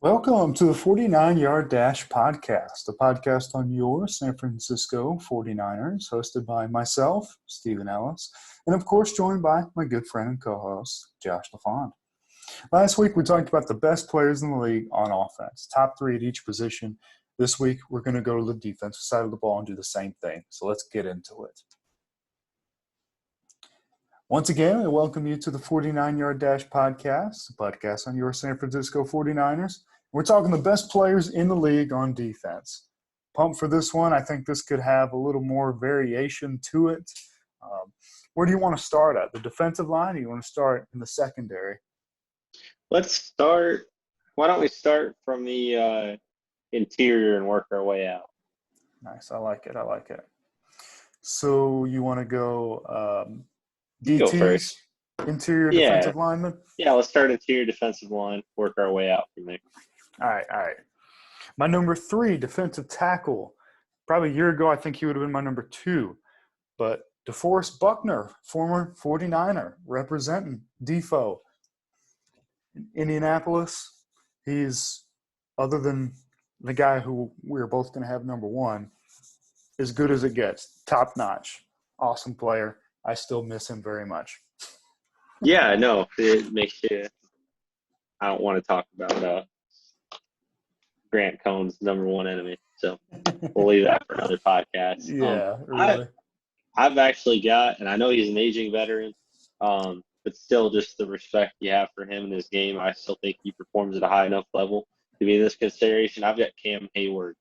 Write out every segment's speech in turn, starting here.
Welcome to the 49 Yard Dash Podcast, a podcast on your San Francisco 49ers, hosted by myself, Stephen Ellis, and of course joined by my good friend and co-host, Josh LaFond. Last week we talked about the best players in the league on offense, top three at each position. This week we're going to go to the defensive side of the ball and do the same thing, so let's get into it. Once again, I welcome you to the 49 Yard Dash Podcast, a podcast on your San Francisco 49ers. We're talking the best players in the league on defense. Pumped for this one. I think this could have a little more variation to it. Where do you want to start at? The defensive line, or do you want to start in the secondary? Let's start. Why don't we start from the interior and work our way out? Nice. I like it. So you want to go You go DTs, first. interior Yeah. defensive lineman? Yeah, let's start interior defensive line, work our way out from there. All right. My number 3, defensive tackle. Probably a year ago, I think he would have been my number 2. But DeForest Buckner, former 49er, representing Defo. In Indianapolis, he's, other than the guy who we're both going to have number 1, as good as it gets. Top notch. Awesome player. I still miss him very much. Yeah, no, it makes you – I don't want to talk about Grant Cohn's number 1 enemy. So we'll leave that for another podcast. Yeah, really. I've actually got – and I know he's an aging veteran, but still just the respect you have for him in this game, I still think he performs at a high enough level to be in this consideration. I've got Cam Hayward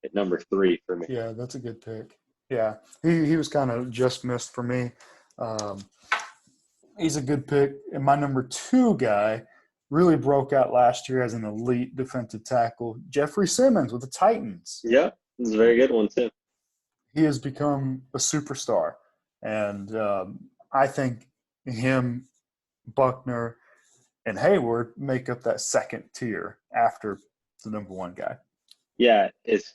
at number 3 for me. Yeah, that's a good pick. Yeah, he was kind of just missed for me. He's a good pick. And my number 2 guy really broke out last year as an elite defensive tackle, Jeffrey Simmons with the Titans. Yeah, it's a very good one too. He has become a superstar. And I think him, Buckner, and Hayward make up that second tier after the number 1 guy. Yeah, it's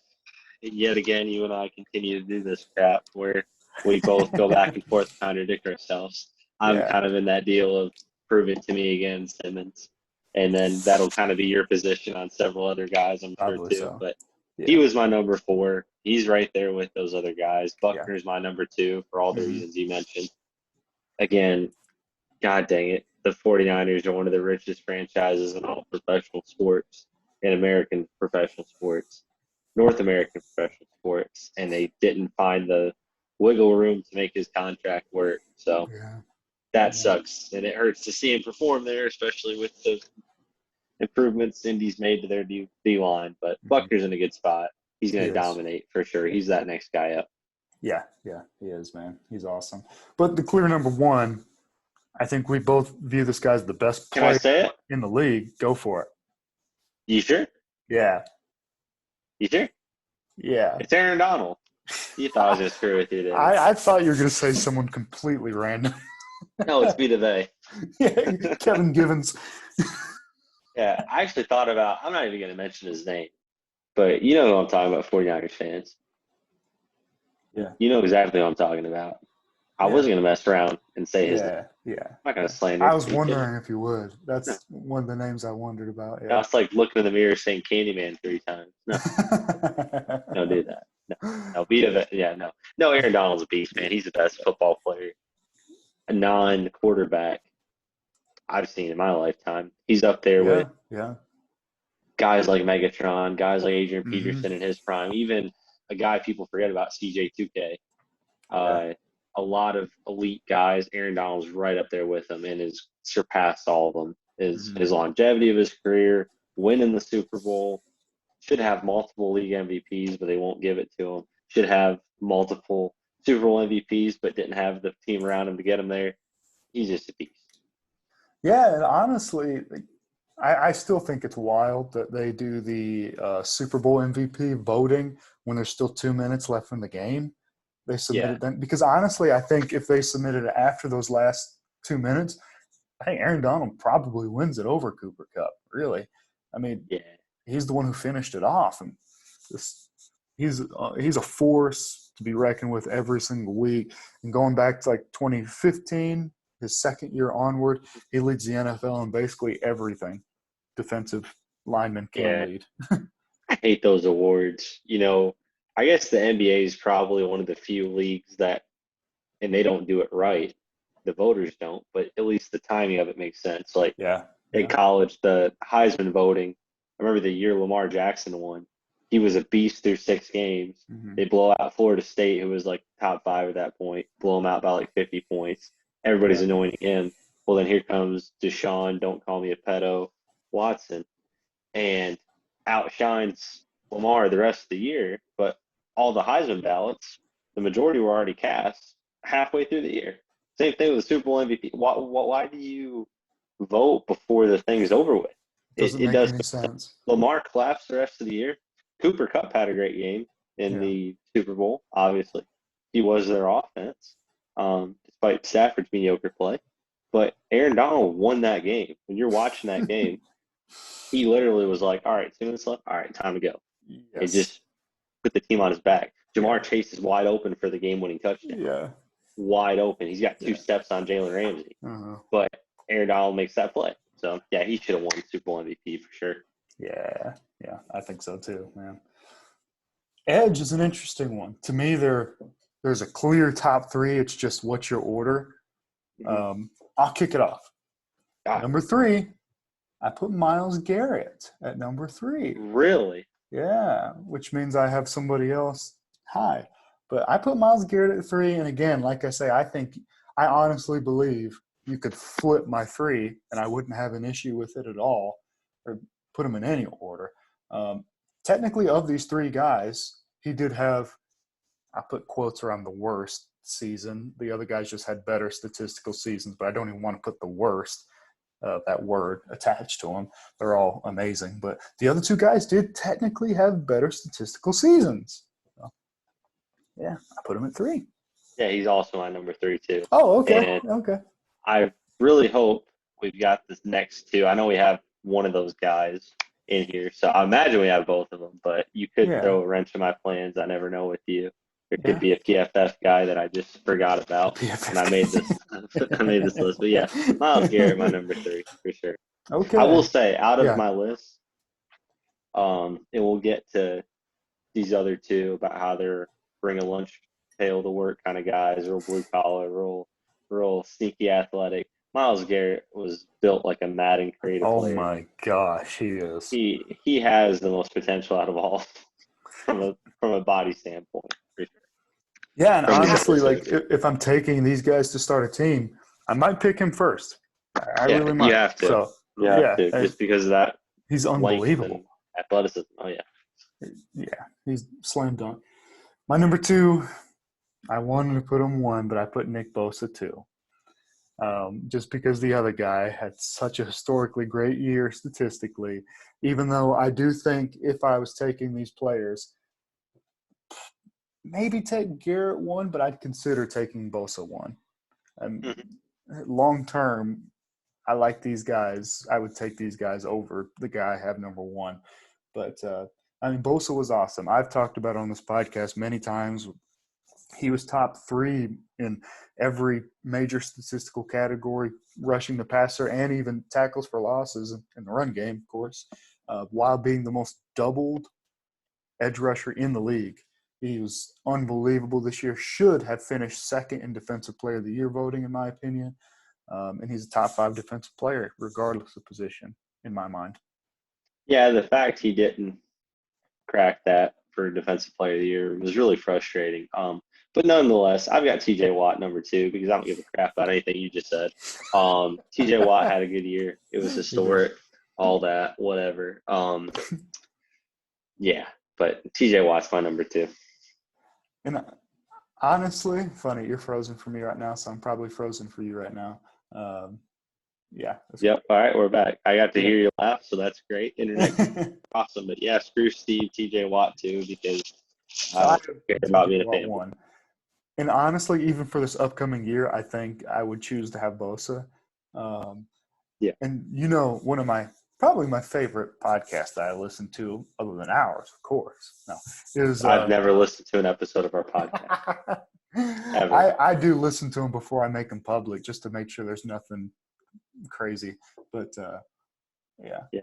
yet again, you and I continue to do this crap where we both go back and forth and contradict ourselves. I'm kind of in that deal of prove it to me again, Simmons. And then that'll kind of be your position on several other guys, I'm sure, too. So. But yeah. He was my number 4. He's right there with those other guys. Buckner's my number 2 for all the reasons you mentioned. Again, God dang it, the 49ers are one of the richest franchises in all professional sports, in American professional sports, North American professional sports, and they didn't find the wiggle room to make his contract work. So that sucks, and it hurts to see him perform there, especially with the improvements Indy's made to their D-line. But Buckner's in a good spot. He's going to dominate for sure. He's that next guy up. Yeah, he is, man. He's awesome. But the clear number 1, I think we both view this guy as the best player in the league. Go for it. You sure? Yeah. You sure? Yeah. It's Aaron Donald. You thought I was going to screw with you there. I thought you were going to say someone completely random. No, it's me to they. Yeah, Kevin Givens. Yeah, I actually thought about – I'm not even going to mention his name. But you know who I'm talking about, 49ers fans. Yeah. You know exactly what I'm talking about. I wasn't going to mess around and say his name. Yeah. I'm not going to slander. I was wondering if you would. That's one of the names I wondered about. Yeah. No, it's like looking in the mirror saying Candyman 3 times. No. Don't do that. No. No, Aaron Donald's a beast, man. He's the best football player, a non-quarterback I've seen in my lifetime. He's up there with guys like Megatron, guys like Adrian Peterson in his prime, even a guy people forget about, CJ2K. A lot of elite guys. Aaron Donald's right up there with them and has surpassed all of them. His longevity of his career, winning the Super Bowl, should have multiple league MVPs, but they won't give it to him. Should have multiple Super Bowl MVPs, but didn't have the team around him to get him there. He's just a beast. Yeah, and honestly, I still think it's wild that they do the Super Bowl MVP voting when there's still 2 minutes left in the game. They submitted them because honestly, I think if they submitted it after those last 2 minutes, I think Aaron Donald probably wins it over Cooper Kupp. Really, I mean, he's the one who finished it off, and he's a force to be reckoned with every single week. And going back to like 2015, his second year onward, he leads the NFL in basically everything defensive linemen can Yeah. lead. I hate those awards. I guess the NBA is probably one of the few leagues that, and they don't do it right. The voters don't, but at least the timing of it makes sense. Like Yeah. in college, the Heisman voting, I remember the year Lamar Jackson won. He was a beast through 6 games. Mm-hmm. They blow out Florida State, who was like top 5 at that point, blow them out by like 50 points. Everybody's anointing him. Well, then here comes Deshaun, don't call me a pedo, Watson, and outshines Lamar the rest of the year. But all the Heisman ballots, the majority were already cast halfway through the year. Same thing with the Super Bowl MVP. Why do you vote before the thing's over with? Doesn't It make does. any sense. Lamar collapsed the rest of the year. Cooper Kupp had a great game in the Super Bowl. Obviously, he was their offense, despite Stafford's mediocre play. But Aaron Donald won that game. When you're watching that game, he literally was like, "All right, 2 minutes left. All right, time to go." Yes. It just put the team on his back. Jamar Chase is wide open for the game-winning touchdown. Yeah. Wide open. He's got 2 steps on Jalen Ramsey. But Aaron Donald makes that play. So, yeah, he should have won Super Bowl MVP for sure. Yeah, I think so too, man. Edge is an interesting one. To me, there's a clear top 3. It's just what's your order. I'll kick it off. Number 3, I put Myles Garrett at number 3. Really? Yeah, which means I have somebody else high. But I put Myles Garrett at 3, and again, like I say, I honestly believe you could flip my 3, and I wouldn't have an issue with it at all, or put them in any order. Technically, of these 3 guys, he did have, I put quotes around the worst season. The other guys just had better statistical seasons, but I don't even want to put the worst, that word, attached to them. They're all amazing. But the other 2 guys did technically have better statistical seasons. So, yeah, I put him at 3. Yeah, he's also my number 3 too. Oh, okay. And okay. I really hope we've got this next 2. I know we have one of those guys in here, so I imagine we have both of them, but you could throw a wrench in my plans. I never know with you. There could be a PFF guy that I just forgot about, and I made this list. But yeah, Myles Garrett, my number 3 for sure. Okay. I will say, out of my list, and we'll get to these other 2 about how they're bring a lunch pail to work kind of guys, real blue collar, real sneaky athletic. Myles Garrett was built like a Madden creative player. Oh my gosh, he is. He has the most potential out of all from a body standpoint. For sure. Yeah, and honestly, like if I'm taking these guys to start a team, I might pick him first. I really might. You have to. So, you have to, just because of that. He's unbelievable. Athleticism. Oh yeah. Yeah, he's slam dunk. My number 2, I wanted to put him 1, but I put Nick Bosa 2. Just because the other guy had such a historically great year statistically, even though I do think if I was taking these players, maybe take Garrett 1, but I'd consider taking Bosa 1. Long term, I like these guys. I would take these guys over the guy I have number 1. But, Bosa was awesome. I've talked about on this podcast many times. He was top 3 in every major statistical category, rushing the passer and even tackles for losses in the run game, of course, while being the most doubled edge rusher in the league. He was unbelievable this year, should have finished 2nd in Defensive Player of the Year voting, in my opinion. And he's a top 5 defensive player, regardless of position, in my mind. Yeah, the fact he didn't crack that for Defensive Player of the Year was really frustrating. But nonetheless, I've got TJ Watt number 2 because I don't give a crap about anything you just said. TJ Watt had a good year. It was historic, all that, whatever. Yeah, but TJ Watt's my number 2. And honestly, funny, you're frozen for me right now, so I'm probably frozen for you right now. Yeah. Yep. All right, we're back. I got to hear you laugh, so that's great. Internet, awesome. But yeah, screw Steve, TJ Watt too, because I don't care about being a fan. 1. And honestly, even for this upcoming year, I think I would choose to have Bosa. Yeah. And one of probably my favorite podcasts that I listen to, other than ours, of course. No, is I've never listened to an episode of our podcast. Ever. I do listen to them before I make them public, just to make sure there's nothing crazy. But yeah.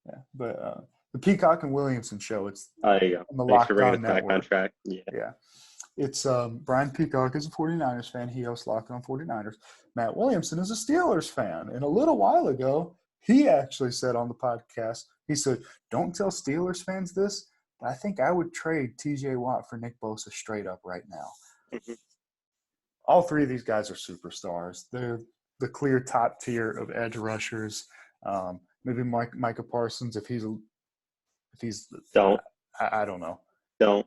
Yeah. But the Peacock and Williamson show, it's Oh, there you go. on the Thanks for Locked bringing On us back on Network. track. Yeah. Yeah. It's Brian Peacock is a 49ers fan. He hosts Locked On 49ers. Matt Williamson is a Steelers fan. And a little while ago, he actually said on the podcast, he said, don't tell Steelers fans this, but I think I would trade TJ Watt for Nick Bosa straight up right now. Mm-hmm. All three of these guys are superstars. They're the clear top tier of edge rushers. Maybe Micah Parsons, if he's Don't. I don't know. Don't.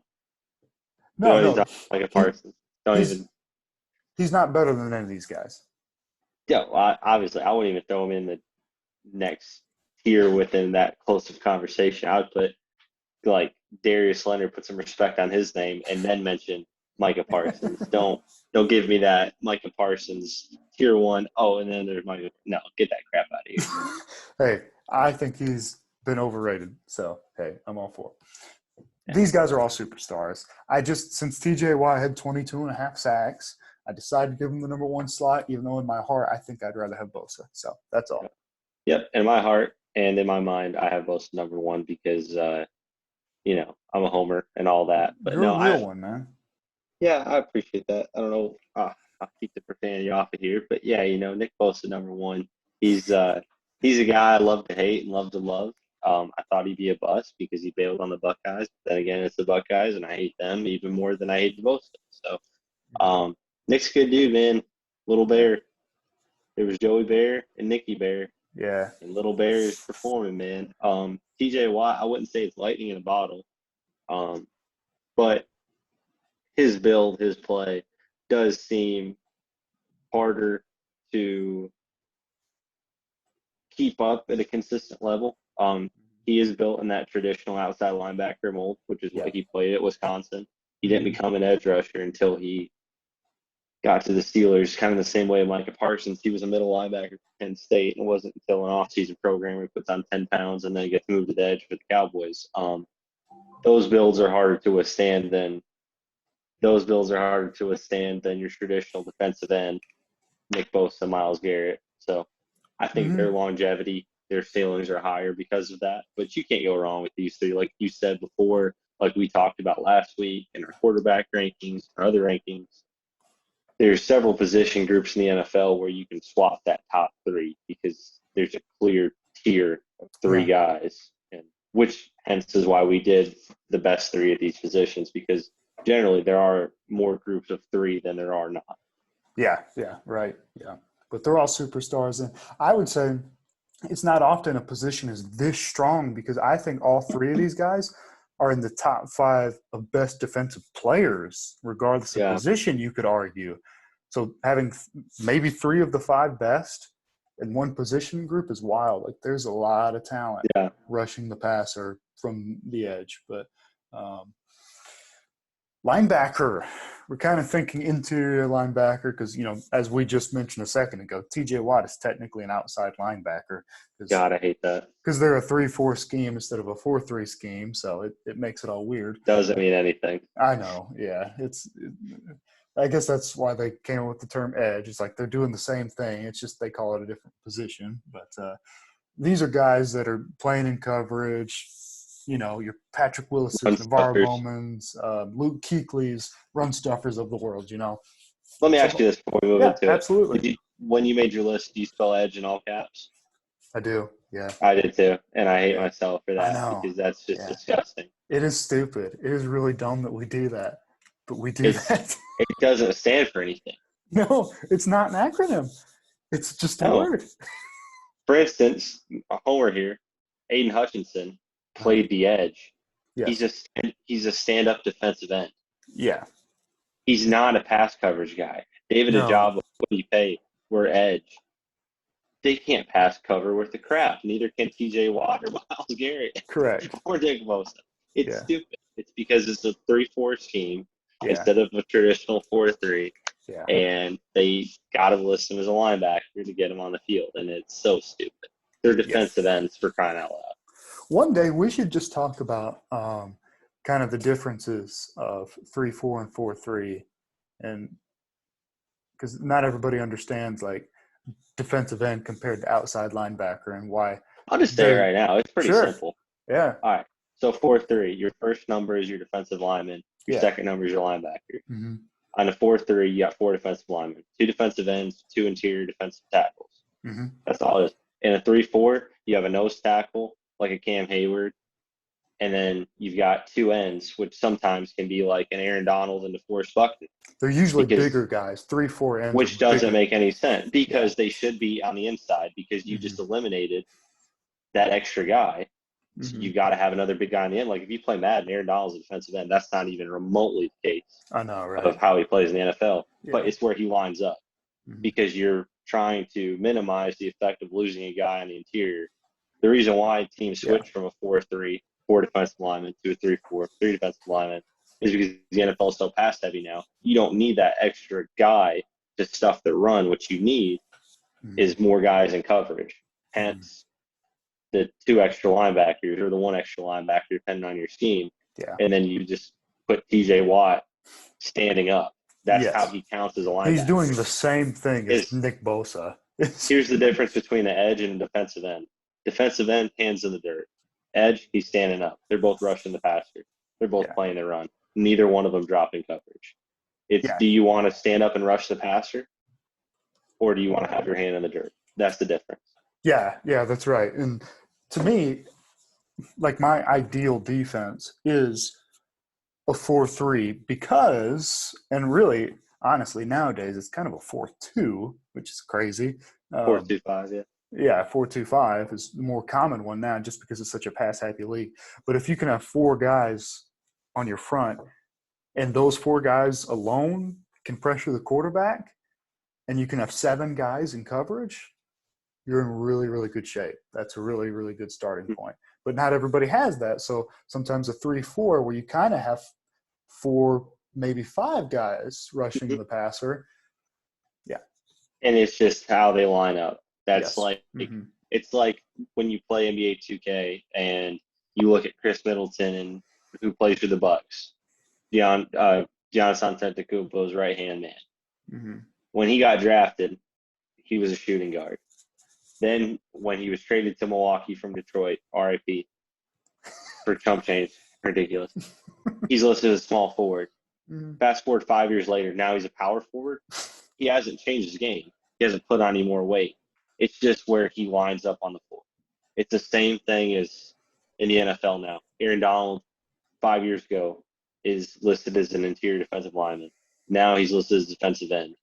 No. Like a Parsons. He's not better than any of these guys. Yeah, well, obviously, I wouldn't even throw him in the next tier within that close of conversation. I would put like Darius Leonard, put some respect on his name, and then mention Micah Parsons. Don't give me that Micah Parsons tier one. Oh, and then there's Micah. No, get that crap out of here. Hey, I think he's been overrated. So hey, I'm all for it. Yeah. These guys are all superstars. Since TJ Watt had 22.5 sacks, I decided to give him the number one slot, even though in my heart I think I'd rather have Bosa. So that's all. Yep, in my heart and in my mind, I have Bosa number one because I'm a homer and all that. But you're a real one, man. Yeah, I appreciate that. I don't know. I'll keep the profanity off of here, but yeah, Nick Bosa number one. He's a guy I love to hate and love to love. I thought he'd be a bust because he bailed on the Buckeyes. But then again, it's the Buckeyes, and I hate them even more than I hate Bosa. So, Nick's a good dude, man. Little Bear. There was Joey Bear and Nicky Bear. Yeah. And Little Bear is performing, man. TJ Watt, I wouldn't say it's lightning in a bottle. But his build, his play does seem harder to keep up at a consistent level. He is built in that traditional outside linebacker mold, which is what he played at Wisconsin. He didn't become an edge rusher until he got to the Steelers, kind of the same way Micah Parsons. He was a middle linebacker for Penn State, and it wasn't until an offseason program where he puts on 10 pounds and then gets moved to the edge for the Cowboys. Those builds are harder to withstand than your traditional defensive end, Nick Bosa, Myles Garrett. So I think their longevity, their ceilings are higher because of that. But you can't go wrong with these three. Like you said before, like we talked about last week in our quarterback rankings, our other rankings, there's several position groups in the NFL where you can swap that top three because there's a clear tier of three guys, and which hence is why we did the best three at these positions, because generally there are more groups of three than there are not. Yeah, right. Yeah. But they're all superstars. And I would say it's not often a position is this strong, because I think all three of these guys are in the top 5 of best defensive players, regardless of position, you could argue. So having maybe 3 of the 5 best in one position group is wild. Like there's a lot of talent rushing the passer from the edge. But linebacker, we're kind of thinking interior linebacker because, as we just mentioned a second ago, TJ Watt is technically an outside linebacker. God, I hate that. Because they're a 3-4 scheme instead of a 4-3 scheme, so it makes it all weird. Doesn't mean anything. I know, yeah. I guess that's why they came up with the term edge. It's like they're doing the same thing. It's just they call it a different position. But these are guys that are playing in coverage. Your Patrick Willis, NaVorro Bowman's, Luke Kuechly's, run stuffers of the world, Let me ask you this before we move into it. Absolutely. When you made your list, do you spell edge in all caps? I do, yeah. I did too, and I hate myself for that because that's just disgusting. It is stupid. It is really dumb that we do that, but we do that. It doesn't stand for anything. No, it's not an acronym. It's just a word. For instance, a homer here, Aiden Hutchinson played the edge. Yes. He's a stand-up defensive end. Yeah. He's not a pass coverage guy. David Ojabo, what do you pay? We're edge. They can't pass cover worth the crap. Neither can TJ Watt or Myles Garrett. Correct. Or Nick Bosa. It's stupid. It's because it's a 3-4 scheme instead of a traditional 4-3. Yeah. And they got to list him as a linebacker to get him on the field, and it's so stupid. They're defensive ends for crying out loud. One day we should just talk about kind of the differences of 3-4 and 4-3, and because not everybody understands like defensive end compared to outside linebacker and why I'll just say it right now. It's pretty Sure. simple. Yeah. All right. So 4-3, your first number is your defensive lineman. Your Yeah. second number is your linebacker. Mm-hmm. On a 4-3, you got 4 defensive linemen, 2 defensive ends, 2 interior defensive tackles. Mm-hmm. That's all it is. In a 3-4, you have a nose tackle like a Cam Hayward, and then you've got 2 ends, which sometimes can be like an Aaron Donald and DeForest Buckner. They're usually bigger guys. 3-4 ends. Which doesn't bigger. make any sense because they should be on the inside because you just eliminated that extra guy. So you got to have another big guy on the end. Like if you play Madden, Aaron Donald's a defensive end. That's not even remotely the case. I know, right? Of how he plays in the NFL. Yeah. But it's where he lines up because you're trying to minimize the effect of losing a guy on the interior. The reason why teams switch from a 4-3, 4 defensive linemen, to a 3-4, 3 defensive linemen is because the NFL is so pass heavy now. You don't need that extra guy to stuff the run. What you need is more guys in coverage. Hence, the 2 extra linebackers or the 1 extra linebacker, depending on your scheme. Yeah. And then you just put TJ Watt standing up. That's how he counts as a linebacker. He's doing the same thing as Nick Bosa. Here's the difference between the edge and the defensive end. Defensive end, hands in the dirt. Edge, he's standing up. They're both rushing the passer. They're both playing their run. Neither one of them dropping coverage. It's do you want to stand up and rush the passer, or do you want to have your hand in the dirt? That's the difference. Yeah, that's right. And to me, like my ideal defense is a 4-3 because, and really, honestly, nowadays it's kind of a 4-2, which is crazy. 4-2-5, yeah. Yeah, 4-2-5 is the more common one now just because it's such a pass-happy league. But if you can have 4 guys on your front and those 4 guys alone can pressure the quarterback and you can have 7 guys in coverage, you're in really, really good shape. That's a really, really good starting point. But not everybody has that. So sometimes a 3-4 where you kind of have 4, maybe 5 guys rushing the passer. Yeah. And it's just how they line up. That's it's like when you play NBA 2K and you look at Chris Middleton and who plays for the Bucks, Giannis Antetokounmpo's right-hand man. When he got drafted, he was a shooting guard. Then when he was traded to Milwaukee from Detroit, RIP, for chump change, ridiculous. He's listed as small forward. Fast forward 5 years later, now he's a power forward. He hasn't changed his game. He hasn't put on any more weight. It's just where he lines up on the floor. It's the same thing as in the NFL now. Aaron Donald, 5 years ago, is listed as an interior defensive lineman. Now he's listed as defensive end.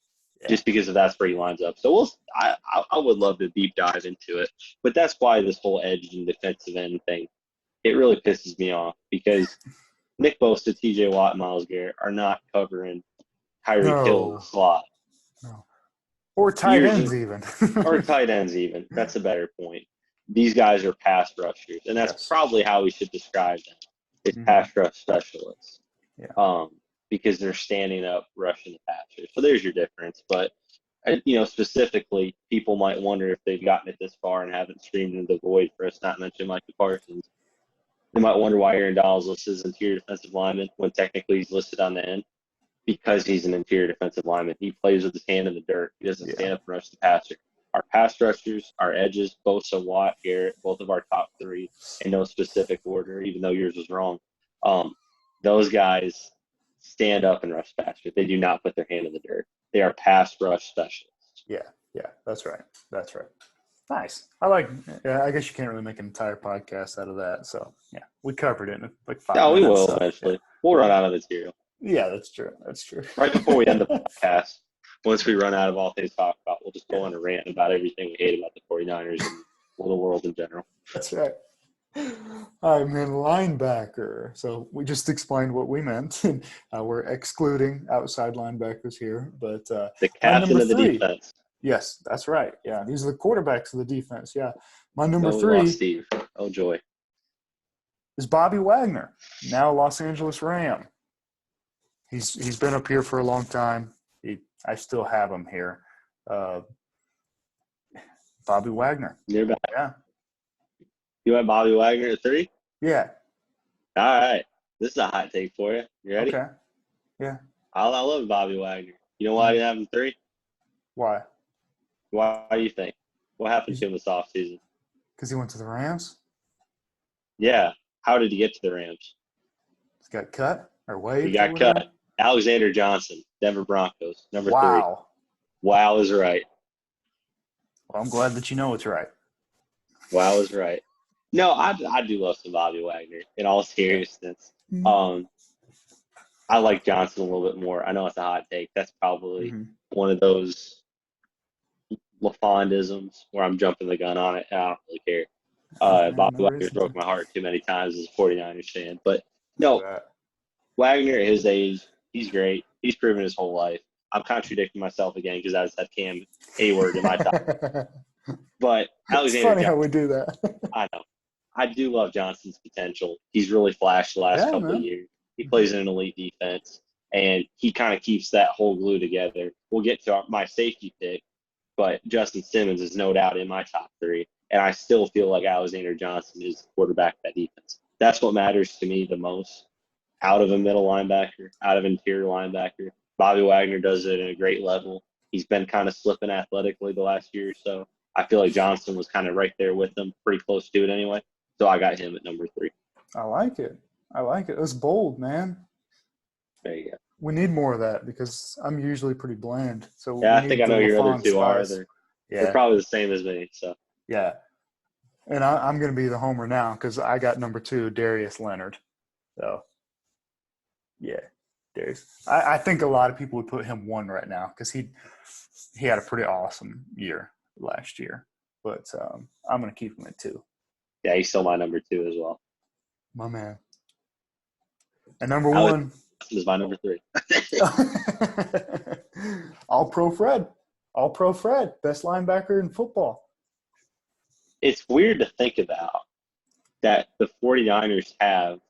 Just because of that's where he lines up. So I would love to deep dive into it. But that's why this whole edge and defensive end thing, it really pisses me off because Nick Bosa, TJ Watt, and Myles Garrett are not covering Tyreek Hill slot. No. Or tight ends even. Or tight ends even. That's a better point. These guys are pass rushers, and that's probably how we should describe them. It's pass rush specialists. Yeah. Because they're standing up, rushing the passer. So there's your difference. But, specifically, people might wonder if they've gotten it this far and haven't screamed into the void for us not mentioning Micah Parsons. They might wonder why Aaron Donald's listed as interior defensive lineman when technically he's listed on the end because he's an interior defensive lineman. He plays with his hand in the dirt. He doesn't stand up and rush the passer. Our pass rushers, our edges, Bosa, Watt, Garrett, both of our top 3 in no specific order, even though yours was wrong. Those guys stand up and rush passer. They do not put their hand in the dirt. They are pass rush specialists. Yeah, that's right. Nice. I guess you can't really make an entire podcast out of that. So, we covered it in like 5 minutes. Oh, we will eventually. We'll run out of material. Yeah, that's true. Right before we end the podcast, once we run out of all things to talk about, we'll just go on a rant about everything we hate about the 49ers and the world in general. That's right. All right, man, linebacker. So we just explained what we meant. We're excluding outside linebackers here. But the captain of the defense. Yes, that's right. Yeah, these are the quarterbacks of the defense. Yeah. My number 3 Steve. Oh, joy. Is Bobby Wagner, now Los Angeles Ram. He's been up here for a long time. I still have him here. Bobby Wagner. You're back. Yeah. You want Bobby Wagner at 3? Yeah. All right. This is a hot take for you. You ready? Okay. Yeah. I love Bobby Wagner. You know why I didn't have him 3? Why? Why do you think? What happened to him this offseason? Because he went to the Rams? Yeah. How did he get to the Rams? He got cut or waived? He got cut. Alexander Johnson, Denver Broncos, number 3. Wow. Wow is right. Well, I'm glad that you know it's right. Wow is right. No, I do love some Bobby Wagner. In all seriousness, Mm-hmm. I like Johnson a little bit more. I know it's a hot take. That's probably one of those LaFondisms where I'm jumping the gun on it. I don't really care. Bobby No Wagner's broke my heart too many times as a 49ers fan. But no, that. Wagner at his age, he's great. He's proven his whole life. I'm contradicting myself again because I just had Cam Hayward in my top. But It's Alexander funny Johnson, how we do that. I know. I do love Johnson's potential. He's really flashed the last couple of years. He plays in an elite defense, and he kind of keeps that whole glue together. We'll get to my safety pick, but Justin Simmons is no doubt in my top 3, and I still feel like Alexander Johnson is the quarterback of that defense. That's what matters to me the most. Out of a middle linebacker, out of interior linebacker, Bobby Wagner does it at a great level. He's been kind of slipping athletically the last year or so. I feel like Johnson was kind of right there with him, pretty close to it anyway. So I got him at number 3. I like it. It was bold, man. There you go. We need more of that because I'm usually pretty bland. So yeah, I think I know your other 2 are. They're probably the same as me. So yeah, and I'm going to be the homer now because I got number 2, Darius Leonard. So yeah, Darius. I think a lot of people would put him 1 right now because he had a pretty awesome year last year. But I'm going to keep him at 2. Yeah, he's still my number 2 as well. My man. And number 1 is my number 3. All Pro Fred. Best linebacker in football. It's weird to think about that the 49ers have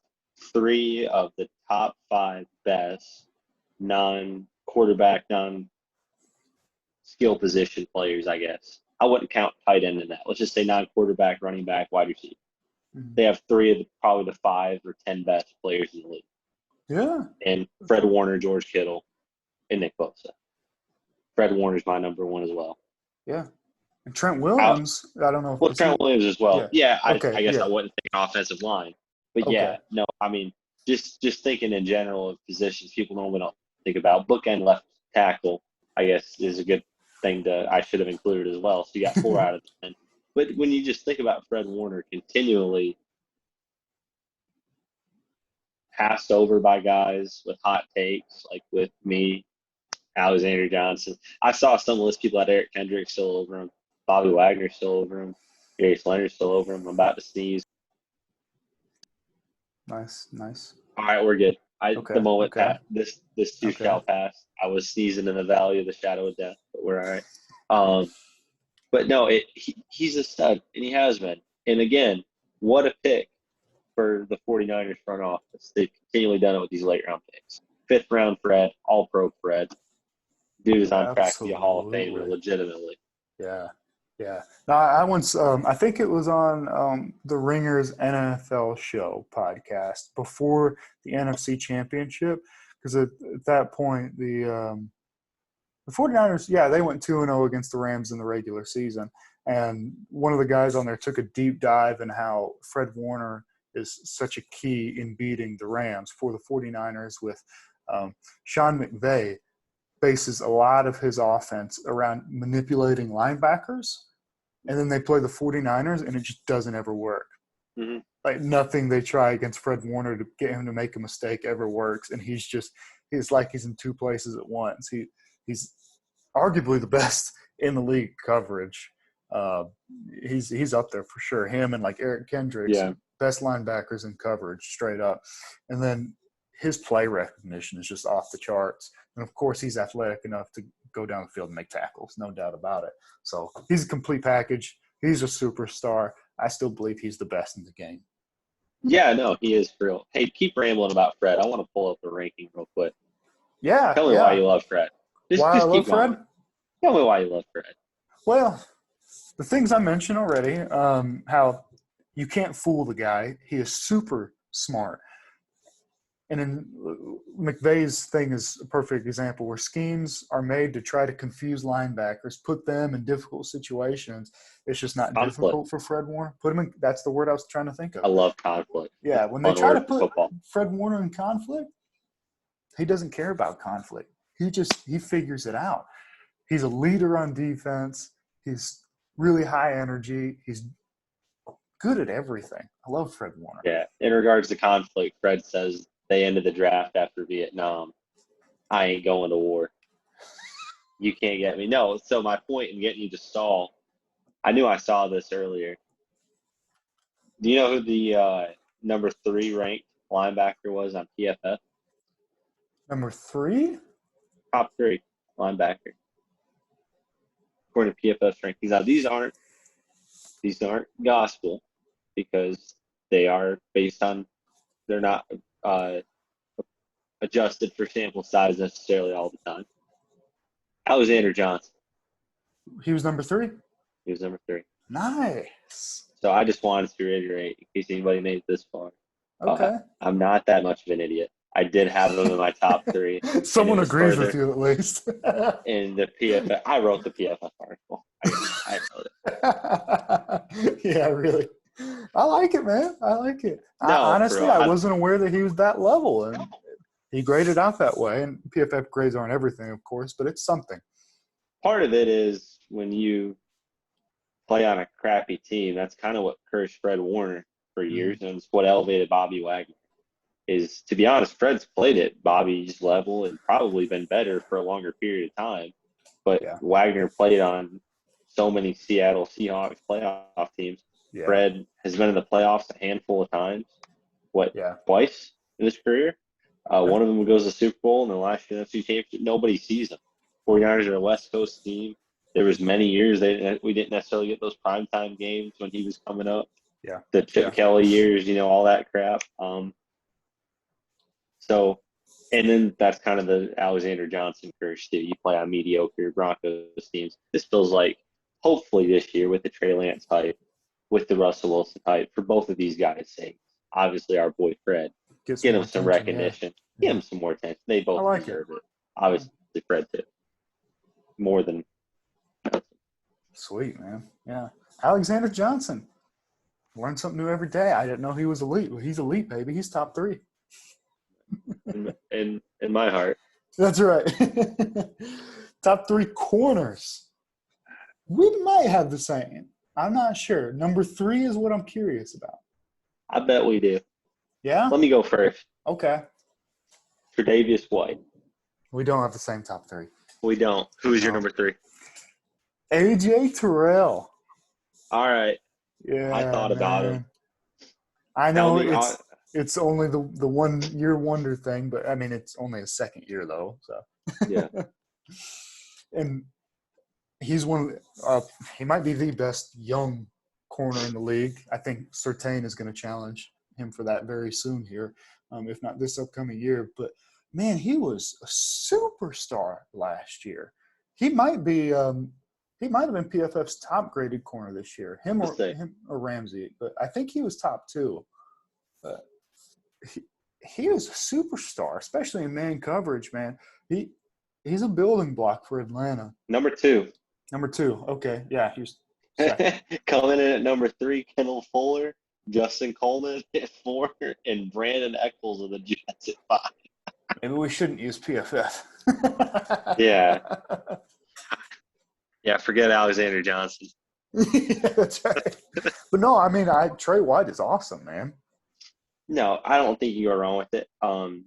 3 of the top 5 best non-quarterback, non-skill position players, I guess. I wouldn't count tight end in that. Let's just say non-quarterback, running back, wide receiver. Mm-hmm. They have 3 of probably the 5 or 10 best players in the league. Yeah. And Fred Warner, George Kittle, and Nick Bosa. Fred Warner's my number 1 as well. Yeah. And Trent Williams, I don't know. Well, Trent Williams as well. Yeah, I guess yeah. I wouldn't think offensive line. But yeah, no, I mean, just thinking in general of positions people normally don't think about. Bookend left tackle, I guess, is a good thing I should have included as well. So you got 4 out of 10. But when you just think about Fred Warner continually passed over by guys with hot takes, like with me, Alexander Johnson. I saw some of those people had Eric Kendrick still over him, Bobby Wagner still over him, Darius Leonard still over him. I'm about to sneeze. Nice. All right, we're good. The moment passed. This too shall pass. I was sneezing in the valley of the shadow of death, but we're all right. But no, he's a stud, and he has been. And again, what a pick for the 49ers front office. They've continually done it with these late round picks. 5th round Fred, all pro Fred. Dude is on track to be a Hall of Famer, legitimately. Yeah. Now, I once, I think it was on the Ringers NFL show podcast before the NFC Championship, because at that point, the 49ers, they went 2-0 against the Rams in the regular season. And one of the guys on there took a deep dive in how Fred Warner is such a key in beating the Rams for the 49ers with Sean McVay bases a lot of his offense around manipulating linebackers. And then they play the 49ers, and it just doesn't ever work. Mm-hmm. Like nothing they try against Fred Warner to get him to make a mistake ever works. And he's like he's in 2 places at once. He's arguably the best in the league coverage. He's up there for sure. Him and like Eric Kendricks, best linebackers in coverage straight up. And then his play recognition is just off the charts. And of course, he's athletic enough to go down the field and make tackles, no doubt about it. So he's a complete package. He's a superstar. I still believe he's the best in the game. Yeah, no, he is for real. Hey, keep rambling about Fred. I want to pull up the ranking real quick. Yeah. Tell me why you love Fred. Why I love Fred? Tell me why you love Fred. Well, the things I mentioned already, how you can't fool the guy. He is super smart. And in McVay's thing is a perfect example where schemes are made to try to confuse linebackers, put them in difficult situations. It's just not Conflict. difficult for Fred Warner. Put him in. That's the word I was trying to think I of. love conflict. Yeah, when they Fun try to word for put football. Fred Warner in conflict, he doesn't care about conflict. He figures it out. He's a leader on defense. He's really high energy. He's good at everything. I love Fred Warner. Yeah. In regards to conflict, Fred says they ended the draft after Vietnam. I ain't going to war. You can't get me. No. So my point in getting you to stall, I knew I saw this earlier. Do you know who the number 3 ranked linebacker was on PFF? Number 3? Top 3 linebacker. According to PFF's rankings. Now these aren't gospel because they are based on they're not adjusted for sample size necessarily all the time. Alexander Johnson. He was number 3? He was number 3. Nice. So I just wanted to reiterate in case anybody made it this far. Okay. I'm not that much of an idiot. I did have him in my top 3. Someone agrees with you at least. In the PFF, I wrote the PFF article. I wrote it. Yeah, really. I like it, man. I like it. No, honestly, bro, I wasn't aware that he was that level, and he graded out that way. And PFF grades aren't everything, of course, but it's something. Part of it is when you play on a crappy team. That's kind of what cursed Fred Warner for years, and it's what elevated Bobby Wagner. Is, to be honest, Fred's played at Bobby's level and probably been better for a longer period of time. But Yeah. Wagner played on so many Seattle Seahawks playoff teams. Yeah. Fred has been in the playoffs a handful of times. Twice in his career? One of them goes to the Super Bowl, and the last year NFC Championship, nobody sees them. 49ers are a West Coast team. There was many years we didn't necessarily get those primetime games when he was coming up. Yeah. The Chip Kelly years, all that crap. So, and then that's kind of the Alexander Johnson curse too. You play on mediocre Broncos teams. This feels like, hopefully this year with the Trey Lance hype, with the Russell Wilson hype, for both of these guys' sake. Obviously, our boy Fred, get him some recognition. Yeah. Give him some more attention. They both deserve it. Obviously, Fred too. More than. Sweet, man. Yeah. Alexander Johnson. Learn something new every day. I didn't know he was elite. Well, he's elite, baby. He's top 3. in my heart. That's right. Top 3 corners. We might have the same. I'm not sure. Number 3 is what I'm curious about. I bet we do. Yeah? Let me go first. Okay. Tre'Davious White. We don't have the same top 3. We don't. Who's your number 3? AJ Terrell. All right. Yeah. I thought about him. I know it's only the 1 year wonder thing, but I mean it's only his second year though. So yeah. And he's he might be the best young corner in the league. I think Surtain is going to challenge him for that very soon here, if not this upcoming year. But man, he was a superstar last year. He might have been PFF's top graded corner this year. Him or Ramsey, but I think he was top 2. But he was a superstar, especially in man coverage, man. He's a building block for Atlanta. Number 2. Okay. Yeah, he's coming in at number 3, Kendall Fuller, Justin Coleman at 4, and Brandon Eccles of the Jets at 5. Maybe we shouldn't use PFF. Yeah. Yeah, forget Alexander Johnson. Yeah, that's right. But no, I mean, Trey White is awesome, man. No, I don't think you are wrong with it.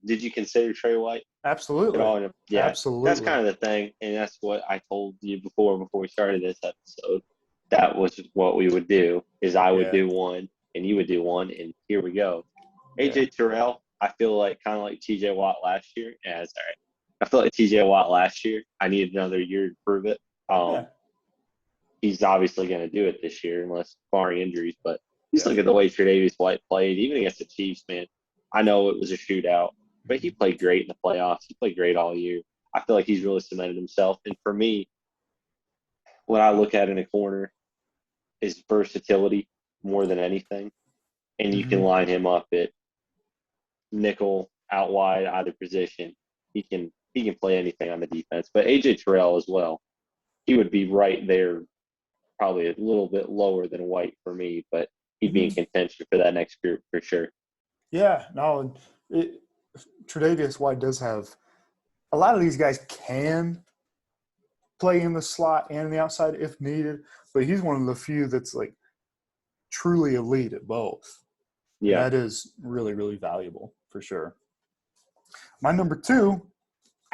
Did you consider Trey White? Absolutely. Yeah, absolutely. That's kind of the thing, and that's what I told you before we started this episode. That was what we would do. Is I would do one, and you would do one, and here we go. AJ Terrell, I feel like kind of like T.J. Watt last year. Yeah, that's all right. I feel like T.J. Watt last year. I needed another year to prove it. He's obviously going to do it this year, unless barring injuries. But just look at the way Tre'Davious White played, even against the Chiefs, man. I know it was a shootout, but he played great in the playoffs. He played great all year. I feel like he's really cemented himself. And for me, what I look at in a corner is versatility more than anything. And you can line him up at nickel, out wide, either position. He can play anything on the defense. But AJ Terrell as well. He would be right there, probably a little bit lower than White for me, but he'd be in contention for that next group for sure. Yeah, no, Tre'Davious White does have – a lot of these guys can play in the slot and the outside if needed, but he's one of the few that's like truly elite at both. Yeah. And that is really, really valuable for sure. My number 2,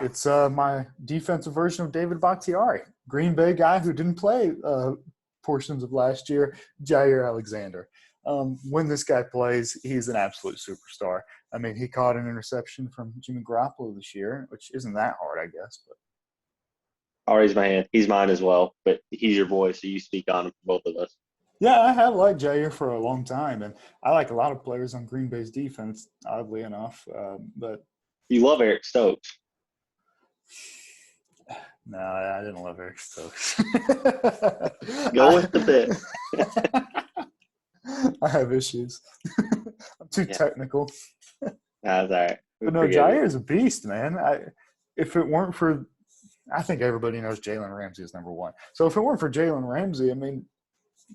it's my defensive version of David Bakhtiari, Green Bay guy who didn't play portions of last year, Jair Alexander. When this guy plays, he's an absolute superstar. I mean, he caught an interception from Jimmy Garoppolo this year, which isn't that hard, I guess. But I'll raise my hand. He's mine as well, but he's your boy, so you speak on him for both of us. yeah, I have liked Jair for a long time, and I like a lot of players on Green Bay's defense, oddly enough. But you love Eric Stokes. No, I didn't love Eric Stokes. Go with the bit. I have issues. I'm too technical. That's all right. But no, Jair is a beast, man. If it weren't for – I think everybody knows Jalen Ramsey is number 1. So if it weren't for Jalen Ramsey, I mean,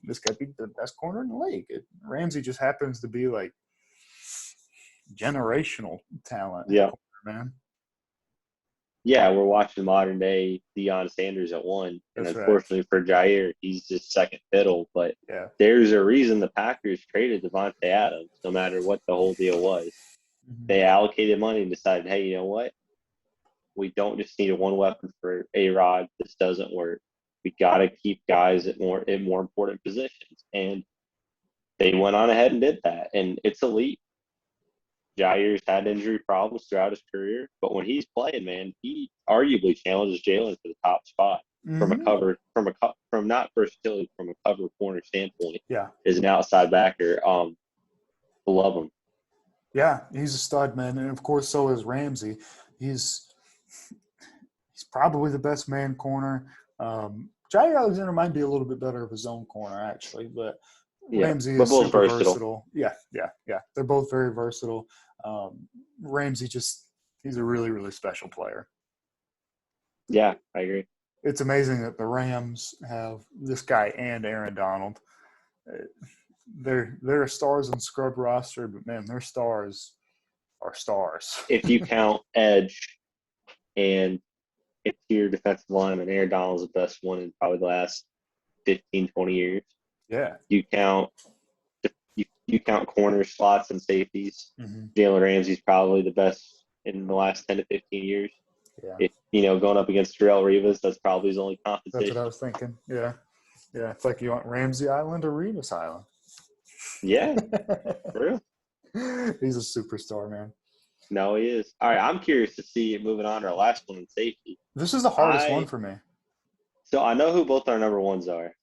this could be the best corner in the league. Ramsey just happens to be like generational talent. Yeah. Man. Yeah, we're watching modern day Deion Sanders at 1, and That's unfortunately for Jair, he's just second fiddle. But yeah. There's a reason the Packers traded Devontae Adams, no matter what the whole deal was. Mm-hmm. They allocated money and decided, hey, you know what? We don't just need a one weapon for A-Rod. This doesn't work. We got to keep guys at more important positions, and they went on ahead and did that, and it's elite. Jair's had injury problems throughout his career, but when he's playing, man, he arguably challenges Jalen for the top spot from a cover, from not versatility, from a cover corner standpoint. Yeah, as an outside backer, love him. Yeah, he's a stud, man, and of course, so is Ramsey. He's probably the best man corner. Jair Alexander might be a little bit better of his own corner, actually, but Ramsey is both super versatile. Yeah. They're both very versatile. Ramsey he's a really, really special player. Yeah, I agree. It's amazing that the Rams have this guy and Aaron Donald. They're a stars and scrub roster, but man, their stars are stars. If you count edge and interior defensive lineman, Aaron Donald's the best one in probably the last 15, 20 years. Yeah. You count corners, slots, and safeties. Mm-hmm. Jalen Ramsey's probably the best in the last 10 to 15 years. Yeah. If, going up against Darrelle Revis, that's probably his only competition. That's what I was thinking. Yeah. Yeah. It's like you want Ramsey Island or Revis Island. Yeah. For real. He's a superstar, man. No, he is. All right. I'm curious to see, moving on to our last one in safety. This is the hardest one for me. So I know who both our number ones are.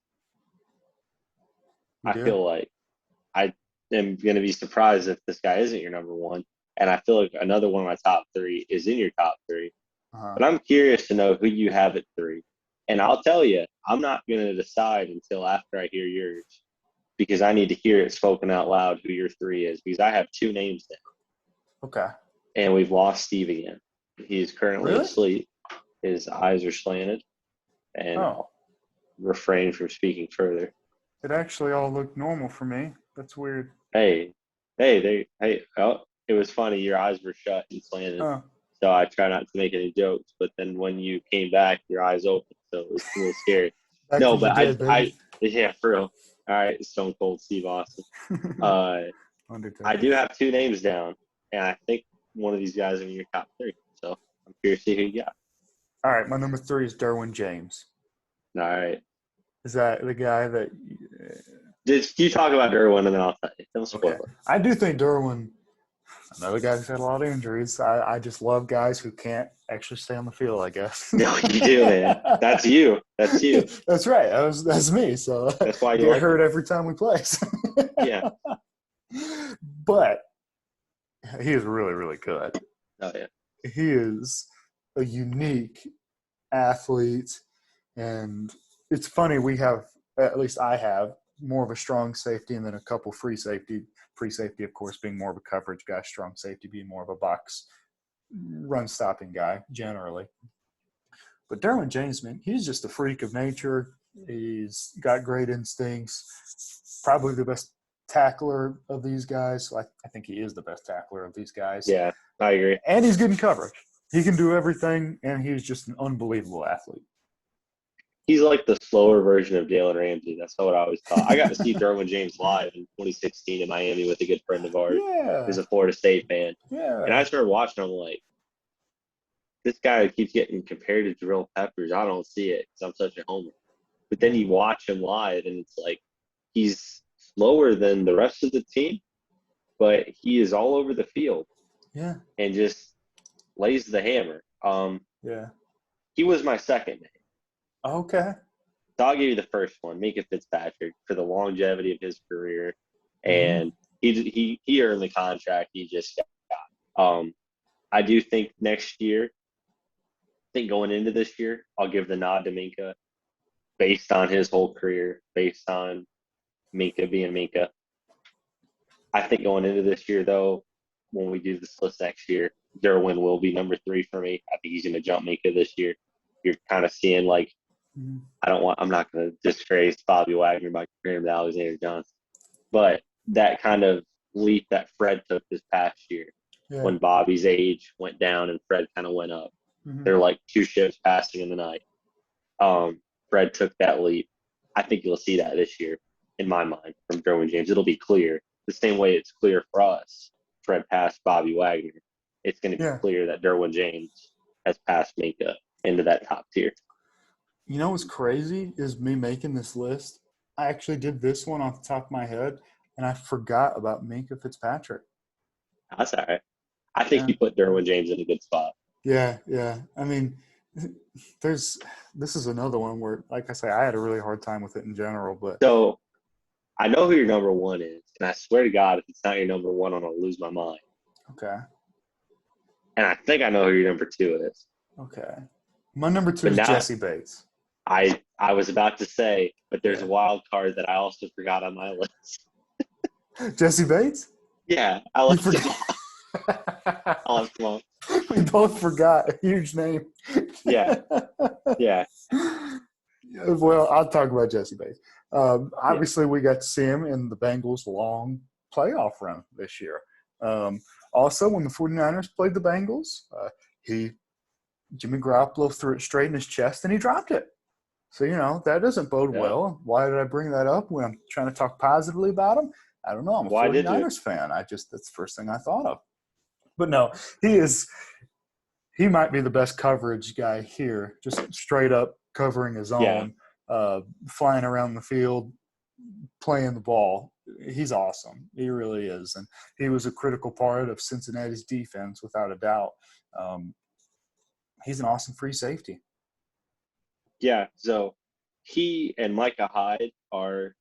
I feel like I am going to be surprised if this guy isn't your number 1. And I feel like another one of my top 3 is in your top 3. Uh-huh. But I'm curious to know who you have at 3. And I'll tell you, I'm not going to decide until after I hear yours, because I need to hear it spoken out loud who your 3 is, because I have 2 names now. Okay. And we've lost Steve again. He is currently asleep. His eyes are slanted. And refrain from speaking further. It actually all looked normal for me. That's weird. Hey. Oh, it was funny. Your eyes were shut and slanted. So I try not to make any jokes. But then when you came back, your eyes opened. So it was a little scary. No, but yeah, for real. All right, Stone Cold Steve Austin. I do have 2 names down, and I think one of these guys are in your top 3. So I'm curious to see who you got. All right, my number 3 is Derwin James. All right. Is that the guy that you talk about Derwin, and then I'll tell you. Don't spoil it. I do think Derwin, another guy who's had a lot of injuries. I just love guys who can't actually stay on the field, I guess. No, you do, man. That's you. That's you. That's right. That's me. So that's why you get hurt every time we play. Yeah. But he is really, really good. Oh, yeah. He is a unique athlete, and it's funny, at least I have more of a strong safety, and then a couple free safety, of course, being more of a coverage guy, strong safety being more of a box run stopping guy generally. But Derwin James, man, he's just a freak of nature. He's got great instincts, probably the best tackler of these guys. I think he is the best tackler of these guys. Yeah, I agree. And he's good in coverage. He can do everything, and he's just an unbelievable athlete. He's like the slower version of Jalen Ramsey. That's what I always thought. I got to see Derwin James live in 2016 in Miami with a good friend of ours. Yeah. Who's a Florida State fan. Yeah. And I started watching him like, this guy keeps getting compared to Jerrell Peppers. I don't see it because I'm such a homer. But then you watch him live, and it's like he's slower than the rest of the team, but he is all over the field. Yeah. And just lays the hammer. Yeah. He was my second name. Okay. So I'll give you the first one, Minkah Fitzpatrick, for the longevity of his career, and he earned the contract he just got. I do think next year, going into this year, I'll give the nod to Minkah, based on his whole career, based on Minkah being Minkah. I think going into this year, though, when we do this list next year, Derwin will be number 3 for me. I think he's going to jump Minkah this year. You're kind of seeing like. I'm not going to disgrace Bobby Wagner by comparing him to Alexander Johnson, but that kind of leap that Fred took this past year when Bobby's age went down and Fred kind of went up. They're like two ships passing in the night. Fred took that leap. I think you'll see that this year, in my mind, from Derwin James. It'll be clear. The same way it's clear for us, Fred passed Bobby Wagner. It's going to be clear that Derwin James has passed Minkah into that top tier. You know what's crazy is me making this list. I actually did this one off the top of my head, and I forgot about Minkah Fitzpatrick. That's all right. I think you put Derwin James in a good spot. Yeah. I mean, this is another one where, like I say, I had a really hard time with it in general. But so I know who your number 1 is, and I swear to God, if it's not your number 1, I'm going to lose my mind. Okay. And I think I know who your number 2 is. Okay. My number 2 is Jesse Bates. I was about to say, but there's a wild card that I also forgot on my list. Jesse Bates? Yeah, I left him off. We both forgot. A huge name. Yeah. Well, I'll talk about Jesse Bates. Obviously, we got to see him in the Bengals' long playoff run this year. Also, when the 49ers played the Bengals, Jimmy Garoppolo threw it straight in his chest, and he dropped it. So, that doesn't bode well. Why did I bring that up when I'm trying to talk positively about him? I don't know. I'm a 49ers fan. That's the first thing I thought of. But no, he might be the best coverage guy here, just straight up covering his own, flying around the field, playing the ball. He's awesome. He really is. And he was a critical part of Cincinnati's defense without a doubt. He's an awesome free safety. Yeah, so he and Micah Hyde are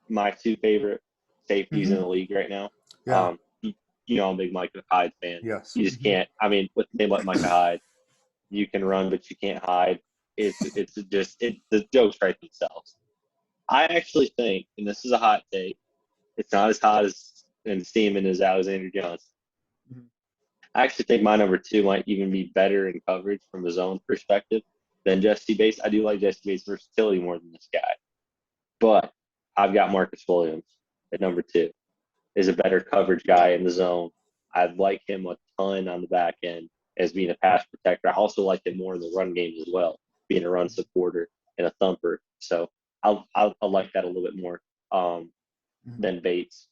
my 2 favorite safeties in the league right now. Yeah. I'm a big Micah Hyde fan. Yes. You just can't. I mean, with a name like Micah Hyde, you can run, but you can't hide. The jokes write themselves. I actually think, and this is a hot take, it's not as hot as and steaming as Alexander Johnson. I actually think my number 2 might even be better in coverage from a zone perspective than Jesse Bates. I do like Jesse Bates' versatility more than this guy. But I've got Marcus Williams at number 2. Is a better coverage guy in the zone. I like him a ton on the back end as being a pass protector. I also like him more in the run game as well, being a run supporter and a thumper. So I like that a little bit more than Bates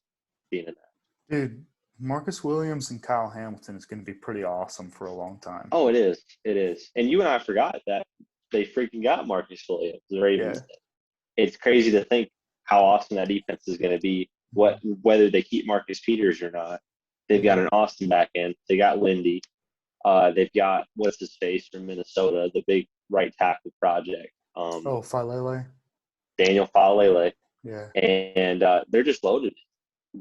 being in that. Dude, Marcus Williams and Kyle Hamilton is going to be pretty awesome for a long time. Oh, it is. It is. And you and I forgot that they freaking got Marcus Williams, the Ravens. Yeah. It's crazy to think how awesome that defense is going to be, whether they keep Marcus Peters or not. They've got an Austin back end. They got Lindy. They've got, what's his face from Minnesota, the big right tackle project. Falele. Daniel Falele. Yeah. And they're just loaded.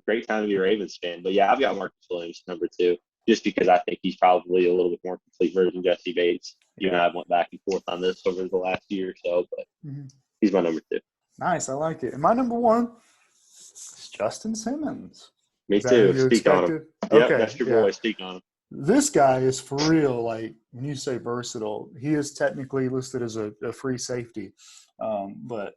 Great time to be a Ravens fan. But, yeah, I've got Marcus Williams number 2 just because I think he's probably a little bit more complete version of Jesse Bates. You and I went back and forth on this over the last year or so, but he's my number 2. Nice. I like it. And my number one is Justin Simmons. Me Is that who too. you Speak on him. expected? Yep, Okay. that's your Yeah. boy. Speak on him. This guy is for real. Like when you say versatile, he is technically listed as a free safety, but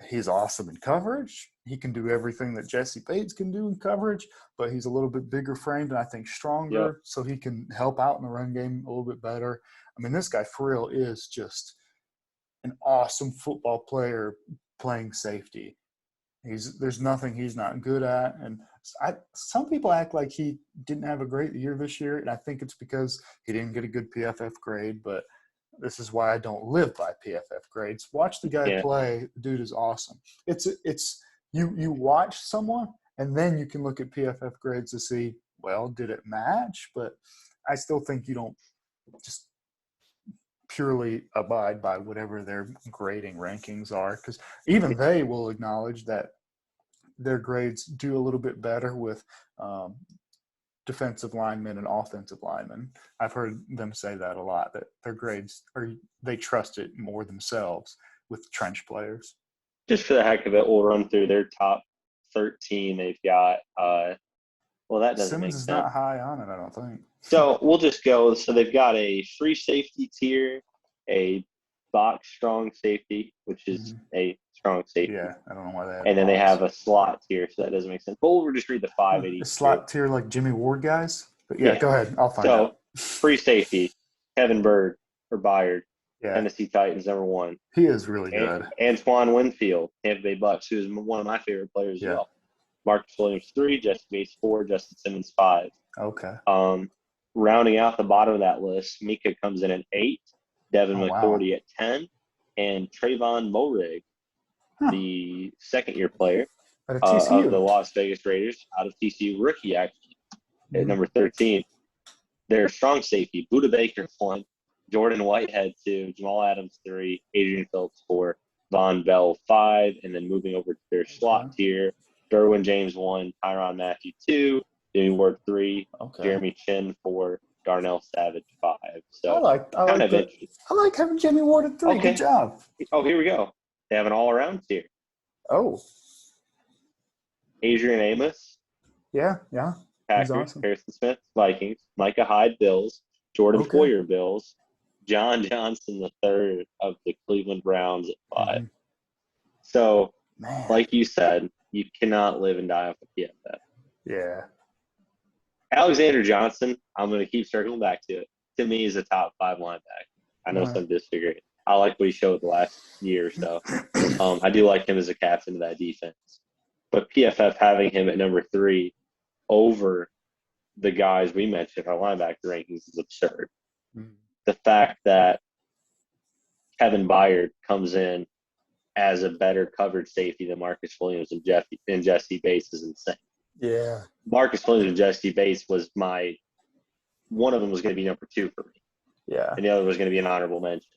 he's awesome in coverage. He can do everything that Jesse Bates can do in coverage, but he's a little bit bigger framed and I think Yep. stronger, so he can help out in the run game a little bit better. I mean, this guy for real is just an awesome football player playing safety. There's nothing he's not good at, and some people act like he didn't have a great year this year, and I think it's because he didn't get a good PFF grade. But this is why I don't live by PFF grades. Watch the guy Yeah. play. The dude is awesome. It's you watch someone, and then you can look at PFF grades to see, well, did it match? But I still think you don't just purely abide by whatever their grading rankings are, because even they will acknowledge that their grades do a little bit better with defensive linemen and offensive linemen. I've heard them say that a lot, that their grades are, they trust it more themselves with trench players. Just for the heck of it, we'll run through their top 13 they've got. Well, that doesn't Simmons make is sense. not high on it, I don't think. So we'll just go. So they've got a free safety tier, a box strong safety, which is a strong safety. Yeah, I don't know why they have And then they box. have a slot tier, so that doesn't make sense. But we'll just read the 580. A slot tier like Jimmy Ward guys? But yeah, go ahead. I'll find out. Free safety, Kevin Bird or Byard, Yeah, Tennessee Titans, number one. he is really good. Antoine Winfield, Tampa Bay Bucks, who is one of my favorite players as well. Marcus Williams, 3, Jesse Bates, 4, Justin Simmons, 5. Okay. Rounding out the bottom of that list, Mika comes in at 8, Devin McCourty at 10, and Trayvon Moehrig, the second-year player of the Las Vegas Raiders, out of TCU, rookie actually, at number 13. Their strong safety, Budda Baker, 1, Jordan Whitehead, 2, Jamal Adams, 3, Adrian Phillips, 4, Von Bell, 5, and then moving over to their slot tier, Derwin James, 1, Tyrann Mathieu, 2, Jimmy Ward, 3, Jeremy Chin, 4, Darnell Savage, 5. So I like having Jimmy Ward at 3. Okay. Good job. Oh, here we go. They have an all-around tier. Oh. Adrian Amos. Yeah. Packers, awesome. Harrison Smith, Vikings, Micah Hyde, Bills, Jordan Poyer, Bills, John Johnson, the third of the Cleveland Browns at 5. So, like you said, you cannot live and die off of PFF. Yeah. Alexander Johnson, I'm going to keep circling back to it. To me, is a top 5 linebacker. I know some disagree. I like what he showed the last year or so. I do like him as a captain of that defense. But PFF having him at number 3 over the guys we mentioned, our linebacker rankings, is absurd. The fact that Kevin Byard comes in as a better coverage safety than Marcus Williams and Jesse Bates is insane. Yeah. Marcus Williams and Jesse Bates was one of them was going to be number 2 for me. Yeah. And the other was going to be an honorable mention.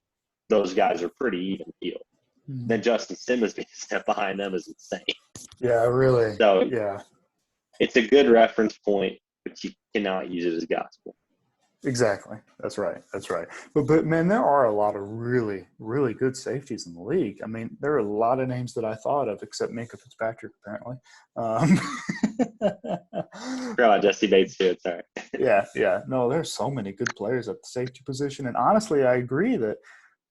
Those guys are pretty even field. Then Justin Simmons being a step behind them is insane. Yeah, really. So, it's a good reference point, but you cannot use it as gospel. Exactly. That's right. But man, there are a lot of really, really good safeties in the league. I mean, there are a lot of names that I thought of, except Minkah Fitzpatrick, apparently. Forgot about Jesse Bates too. It's all right. Yeah. No, there's so many good players at the safety position, and honestly, I agree that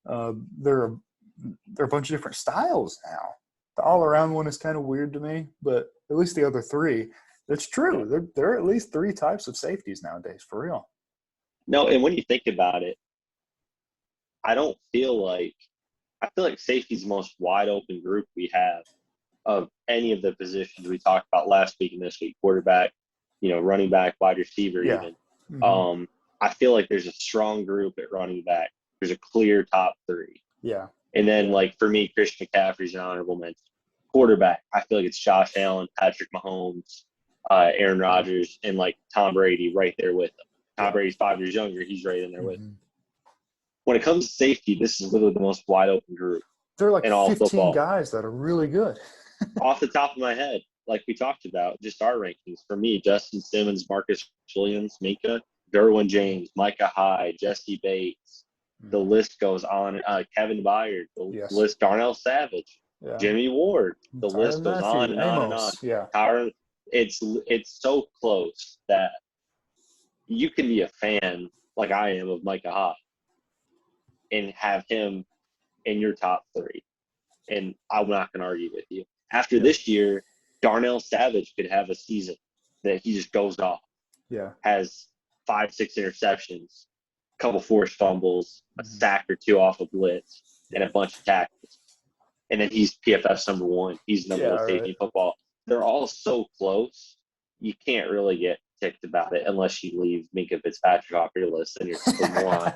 there are a bunch of different styles now. The all-around one is kind of weird to me, but at least the other 3, it's true. There are at least 3 types of safeties nowadays, for real. No, and when you think about it, I feel like safety's the most wide open group we have of any of the positions we talked about last week and this week. Quarterback, running back, wide receiver, even. I feel like there's a strong group at running back. There's a clear top 3. Yeah. And then, for me, Christian McCaffrey's an honorable mention. Quarterback, I feel like it's Josh Allen, Patrick Mahomes, Aaron Rodgers, and Tom Brady right there with them. Tom Brady's 5 years younger. He's right in there with him. When it comes to safety, this is literally the most wide open group. There are 15 football. Guys that are really good. Off the top of my head, like we talked about, just our rankings. For me, Justin Simmons, Marcus Williams, Mika, Derwin James, Micah Hyde, Jesse Bates. The list goes on. Kevin Byard. The list, Darnell Savage. Yeah. Jimmy Ward. The list Tyrann goes on Mathieu, and on and on. Amos. Yeah. Tyrann, it's so close that you can be a fan like I am of Micah Hyde and have him in your top three. And I'm not going to argue with you. After this year, Darnell Savage could have a season that he just goes off. Yeah. Has 5-6 interceptions, a couple forced fumbles, a sack or two off a blitz, and a bunch of tackles. And then he's PFF's number one. He's number one safety in football. They're all so close. You can't really get ticked about it unless you leave Minkah Fitzpatrick off your list and you're a moron.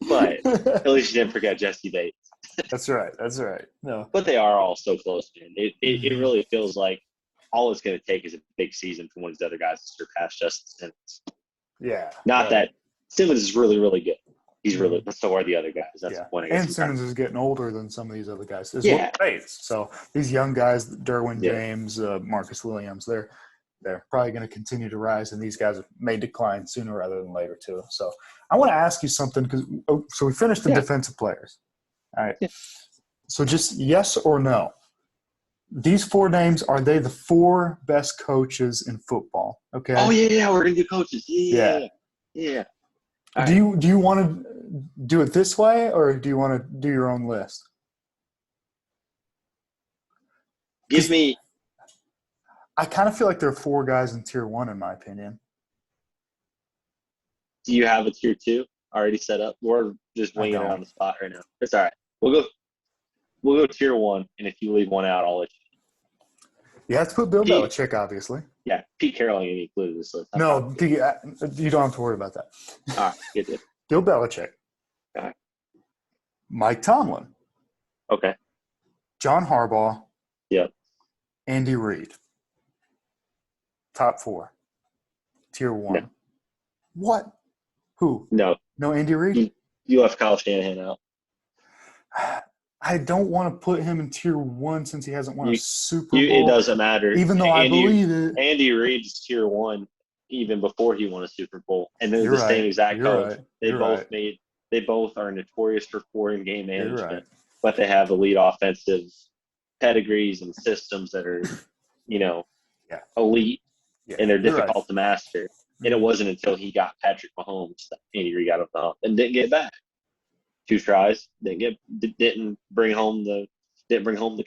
But at least you didn't forget Jesse Bates. That's right. No. But they are all so close, man. It really feels like all it's going to take is a big season for one of these other guys to surpass Justin Simmons. Yeah. Not that Simmons is really, really good. He's really, but so are the other guys. That's the point. And Simmons is getting older than some of these other guys. So these young guys, Derwin James, Marcus Williams, they're probably going to continue to rise, and these guys may decline sooner rather than later too. So I want to ask you something because so we finished the defensive players. All right. Yeah. So just yes or no. These 4 names, are they the 4 best coaches in football? Okay. Oh yeah, we're gonna do coaches. Yeah. Do you want to do it this way, or do you want to do your own list? Give me. I kind of feel like there are 4 guys in tier 1, in my opinion. Do you have a tier 2 already set up? We're just winging it on the spot right now. It's all right. We'll go tier 1, and if you leave one out, I'll let you. You have to put Bill Belichick, obviously. Yeah, Pete Carroll ain't included in this list. No, you don't have to worry about that. All right, good. Bill Belichick. All right. Mike Tomlin. Okay. John Harbaugh. Yep. Andy Reid. Top 4. Tier 1. No. What? Who? No. No Andy Reid? You left Kyle Shanahan out. I don't want to put him in tier 1 since he hasn't won a Super Bowl. It doesn't matter. Even though I believe it. Andy Reid's tier 1 even before he won a Super Bowl. And they're the same exact coach. Right. They both are notorious for poor in-game management, but they have elite offensive pedigrees and systems that are, elite, and they're difficult to master. And it wasn't until he got Patrick Mahomes that Andy Reid got up the hump and didn't get back. 2 tries, didn't bring home the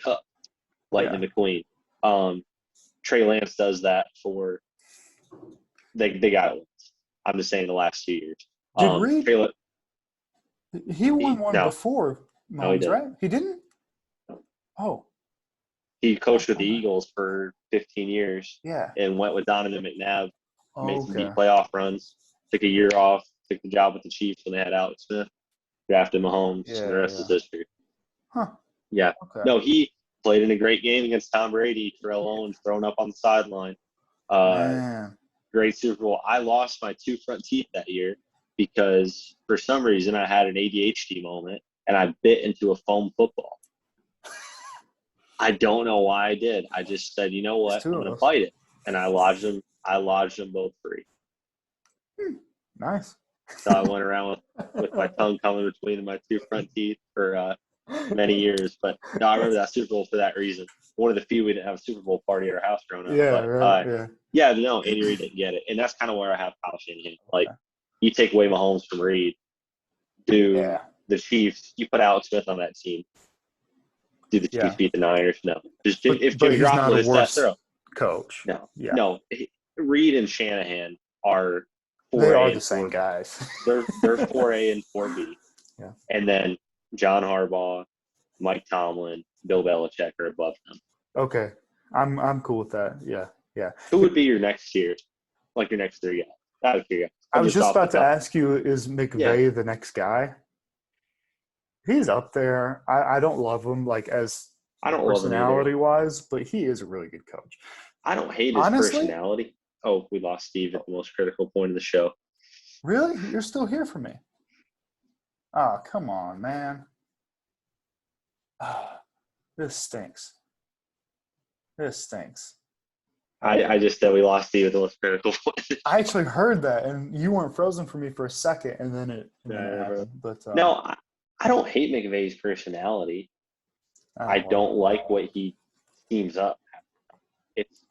cup, Lightning McQueen. Trey Lance does that for they got it. I'm just saying the last 2 years. Did Reid? He won one before Mahomes, right? He didn't? Oh. He coached with the Eagles for 15 years. Yeah. And went with Donovan McNabb. Made some deep playoff runs. Took a year off. Took the job with the Chiefs when they had Alex Smith. Drafted Mahomes. And the rest is history. Huh. Yeah. Okay. No, he played in a great game against Tom Brady. Terrell Owens thrown up on the sideline. Great Super Bowl. I lost my 2 front teeth that year because for some reason I had an ADHD moment and I bit into a foam football. I don't know why I did. I just said, you know what? I'm going to fight it. And I lodged them both free. Nice. So I went around with my tongue coming between my 2 front teeth for many years. But no, I remember that Super Bowl for that reason. One of the few we didn't have a Super Bowl party at our house growing up. No, Andy Reid didn't get it. And that's kind of where I have Kyle Shanahan. Like, you take away Mahomes from Reid, the Chiefs, you put Alex Smith on that team. Do the Chiefs beat the Niners? No. If Jimmy Garoppolo is that throw. Coach. No. Yeah. No. Reid and Shanahan are 4A. They are the same guys. They're 4A and 4B. Yeah. And then John Harbaugh, Mike Tomlin, Bill Belichick are above them. Okay. I'm cool with that. Yeah. Who would be your next tier? Like your next 3 guys? Out of curiosity. I was just about to ask you, is McVay the next guy? He's up there. I don't love him as personality-wise, but he is a really good coach. I don't hate his personality. Oh, we lost Steve at the most critical point of the show. Really? You're still here for me? Oh, come on, man. This stinks. I just said we lost Steve at the most critical point. I actually heard that, and you weren't frozen for me for a second, and then it happened. But no, I don't hate McVay's personality. I don't like what he teams up. It's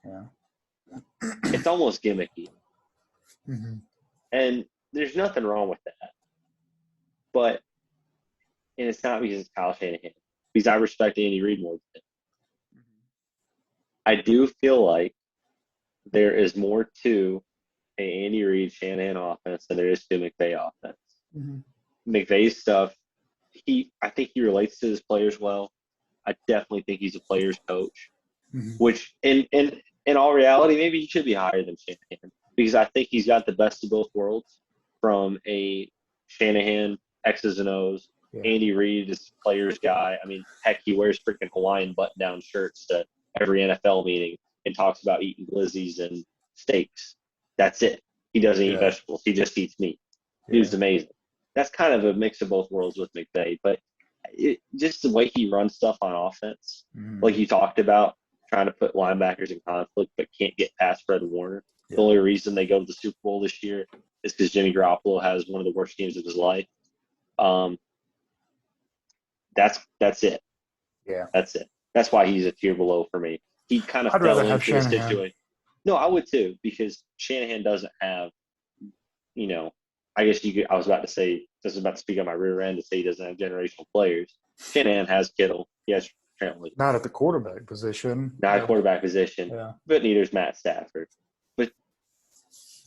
it's almost gimmicky, and there's nothing wrong with that. But and it's not because it's Kyle Shanahan, because I respect Andy Reid more than him. I do feel like there is more to an Andy Reid Shanahan offense than there is to McVay offense. McVay's stuff, I think he relates to his players well. I definitely think he's a player's coach, which in all reality, maybe he should be higher than Shanahan, because I think he's got the best of both worlds from a Shanahan X's and O's. Yeah. Andy Reid is player's guy. I mean, heck, he wears freaking Hawaiian button-down shirts to every NFL meeting and talks about eating glizzies and steaks. That's it. He doesn't eat vegetables. He just eats meat. Dude's amazing. That's kind of a mix of both worlds with McVay, but just the way he runs stuff on offense, like you talked about, trying to put linebackers in conflict but can't get past Fred Warner. The only reason they go to the Super Bowl this year is because Jimmy Garoppolo has one of the worst games of his life. That's it. Yeah. That's it. That's why he's a tier below for me. He kind of fell into the situation. No, I would too, because Shanahan doesn't have, I guess I was about to say, just about to speak on my rear end to say he doesn't have generational players. Shanahan has Kittle. He has Trent Williams. Not at the quarterback position. Not at quarterback position. Yeah. But neither's Matt Stafford. But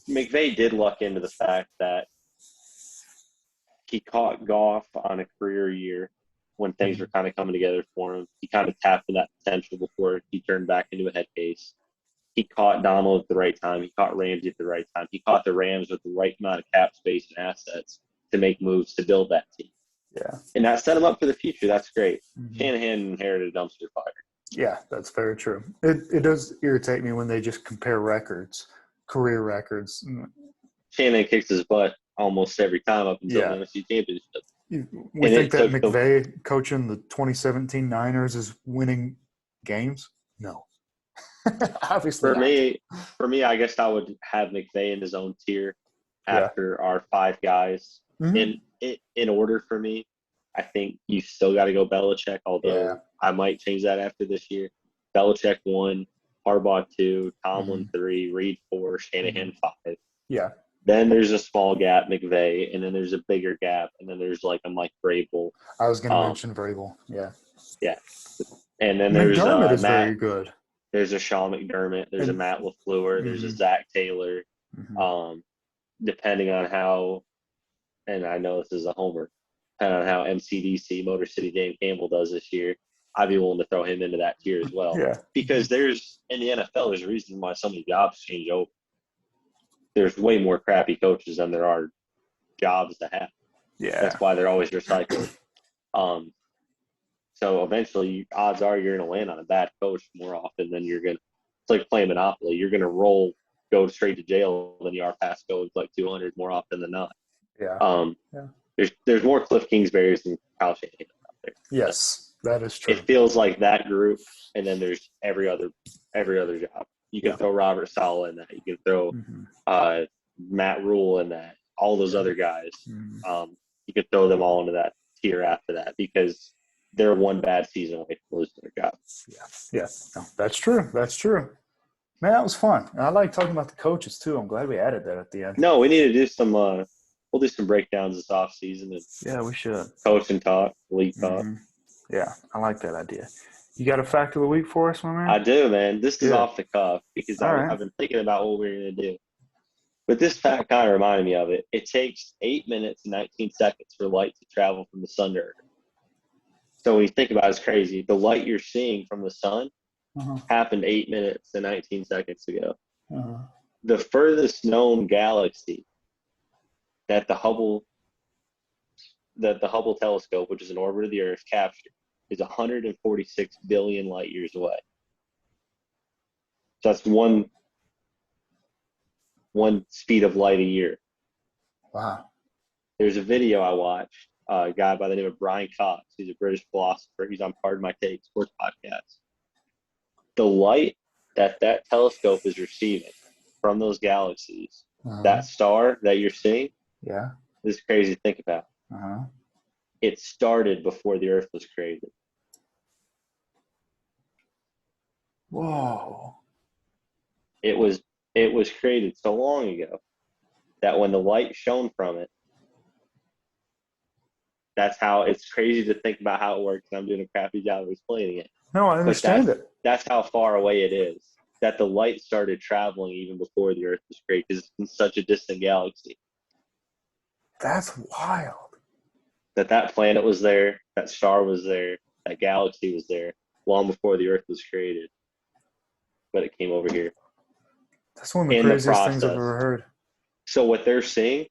McVay did luck into the fact that he caught Goff on a career year when things were kind of coming together for him. He kind of tapped into that potential before he turned back into a head case. He caught Donald at the right time. He caught Ramsey at the right time. He caught the Rams with the right amount of cap space and assets to make moves to build that team. Yeah. And that set him up for the future. That's great. Shanahan inherited a dumpster fire. Yeah, that's very true. It does irritate me when they just compare records, career records. Shanahan kicks his butt almost every time up until the NFC Championship. We think that McVay coaching the 2017 Niners is winning games? No. Obviously For me, I guess I would have McVay in his own tier after our five guys. In order for me, I think you still got to go Belichick, although I might change that after this year. Belichick 1, Harbaugh 2, Tomlin 3, Reid 4, Shanahan 5. Yeah. Then there's a small gap, McVay, and then there's a bigger gap, and then there's like a Mike Vrabel. I was going to mention Vrabel, Yeah. And then there's McDermott is very good. There's a Sean McDermott. There's a Matt LaFleur. There's a Zach Taylor. Depending on how, and I know this is a homer, depending on how MCDC, Motor City Dane Campbell does this year, I'd be willing to throw him into that tier as well. Yeah. Because in the NFL, there's a reason why so many jobs change over. There's way more crappy coaches than there are jobs to have. Yeah. That's why they're always recycled. So eventually, odds are you're going to land on a bad coach more often than you're going to. It's like playing Monopoly. You're going to go straight to jail than you are pass go with like 200 more often than not. Yeah. There's more Cliff Kingsbury's than Kyle Shanahan out there. Yes, that is true. It feels like that group, and then there's every other job. You can throw Robert Saleh in that. You can throw Matt Rule in that. All those other guys. You could throw them all into that tier after that because they're one bad season away from losing their job. Yeah. No, that's true. That's true. Man, that was fun. I like talking about the coaches too. I'm glad we added that at the end. No, we need to do some. We'll do some breakdowns this off season. Yeah, we should. Coaching talk, league talk. Yeah, I like that idea. You got a fact of the week for us, my man? I do, man. This is off the cuff because I've been thinking about what we're going to do. But this fact kind of reminded me of it. It takes 8 minutes and 19 seconds for light to travel from the sun to Earth. So when you think about it, it's crazy. The light you're seeing from the sun happened 8 minutes and 19 seconds ago. The furthest known galaxy that the Hubble telescope, which is an orbit of the Earth, captured is 146 billion light years away. So that's one speed of light a year. Wow. There's a video I watched, a guy by the name of Brian Cox. He's a British philosopher. He's on Pardon My Take sports podcast. The light that telescope is receiving from those galaxies, that star that you're seeing, this is crazy to think about. It started before the Earth was created. Whoa. It was created so long ago that when the light shone from it, that's how it's crazy to think about how it works. And I'm doing a crappy job of explaining it. No, I But understand it. that's how far away it is. That the light started traveling even before the Earth was created because it's in such a distant galaxy. That's wild. That planet was there, that star was there, that galaxy was there long before the Earth was created. But it came over here. That's one of the In the craziest things I've process. ever heard. So what they're seeing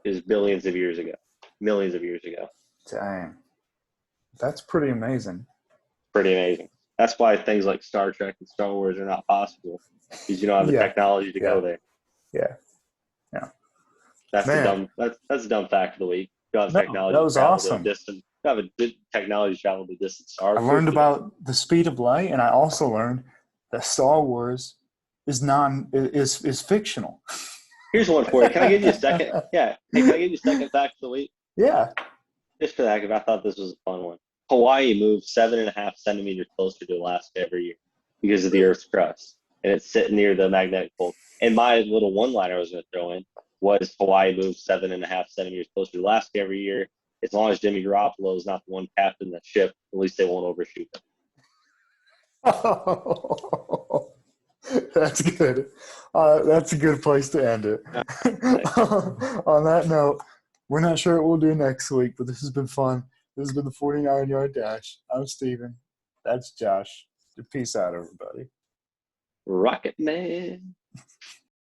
is billions of years ago, millions of years ago. Dang. That's pretty amazing. Pretty amazing. That's why things like Star Trek and Star Wars are not possible because you don't have the technology to go there. Yeah. That's a dumb fact of the week. You don't have technology that was to travel awesome. to a distant. You have a technology to travel to a distant star. I learned about the speed of light, and I also learned that Star Wars is fictional. Here's one for you. Can I give you a second? Yeah. Hey, can I give you a second fact of the week? Yeah. Just for that, because I thought this was a fun one. Hawaii moves 7.5 centimeters closer to Alaska every year because of the Earth's crust, and it's sitting near the magnetic pole. And my little one-liner I was going to throw in was Hawaii moves 7.5 centimeters closer to Alaska every year. As long as Jimmy Garoppolo is not the one captain that ship, at least they won't overshoot him. Oh, that's good. That's a good place to end it. On that note, we're not sure what we'll do next week, but this has been fun. This has been the 49-Yard Dash. I'm Steven. That's Josh. Peace out, everybody. Rocket Man.